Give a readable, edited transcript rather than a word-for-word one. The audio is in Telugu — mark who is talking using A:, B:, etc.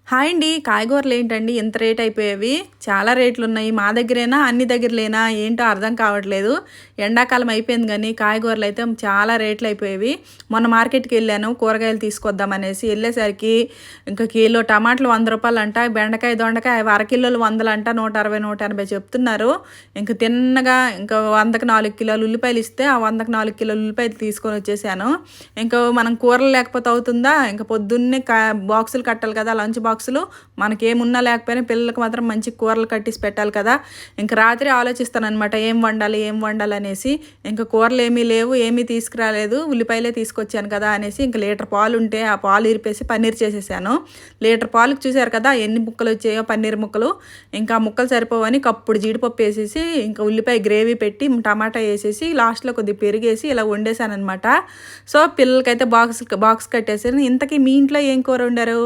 A: హాయ్ అండి. కాయగూరలేంటండి ఇంత రేట్ అయిపోయేవి? చాలా రేట్లున్నాయి. మా దగ్గరేనా? అన్ని దగ్గరలేనా? ఏంటో అర్థం కావట్లేదు. ఎండాకాలం అయిపోయింది గానీ, కాయగూరలయితే చాలా రేట్లయిపోయేవి. మొన్న మార్కెట్‌కెళ్ళాను కూరగాయలు తీసుకొద్దామనేసి. ఎళ్ళేసరికి ఇంక కిలో టమాటాలు రూ. 100 బెండకాయ, దొండకాయ అవి అరకిలోలు 100 160, 180 చెప్తున్నారు. ఇంక తిన్నగా ఇంక 100కి 4 కిలోలు ఉల్లిపాయలిస్తే, ఆ 100కి 4 కిలోలు ఉల్లిపాయలు తీసుకొనొచ్చేసాను. ఇంక మనం కూరలు లేకపోతే అవుతుందా? ఇంక పొద్దున్నే బాక్సులు కట్టాలి కదా! లంచ్ బాక్సులు. మనకేమున్నా లేకపోయినా పిల్లలకి మాత్రం మంచి కూరలు కట్టిసి పెట్టాలి కదా! ఇంక రాత్రి ఆలోచిస్తాననమాట ఏం వండాలి, ఏం వండాలనేసి. ఇంక కూరలేమీ లేవు, ఏమీ తీసుకురాలేదు. ఉల్లిపాయలే తీసుకొచ్చాను కదా అనేసి ఇంక లీటర్ పాలుంటే ఆ పాలు ఇరిపేసి పన్నీర్ చేసేసాను. లీటర్ పాలుకి చూసారు కదా ఎన్ని ముక్కలొచ్చాయో పన్నీర్ ముక్కలు. ఇంకా ఆ ముక్కలు సరిపోవని కప్పుడు జీడిపప్పు ఏసేసి, ఇంక ఉల్లిపాయ గ్రేవీ పెట్టి, టమాటా ఏసేసి, లాస్ట్‌లో కొద్దిగా పెరుగేసి ఇలా వండేసాననమాట. సో, పిల్లలకైతే బాక్స్ కట్టేసాను. ఇంతకీ మీ ఇంట్లో ఏం కూర వండారు?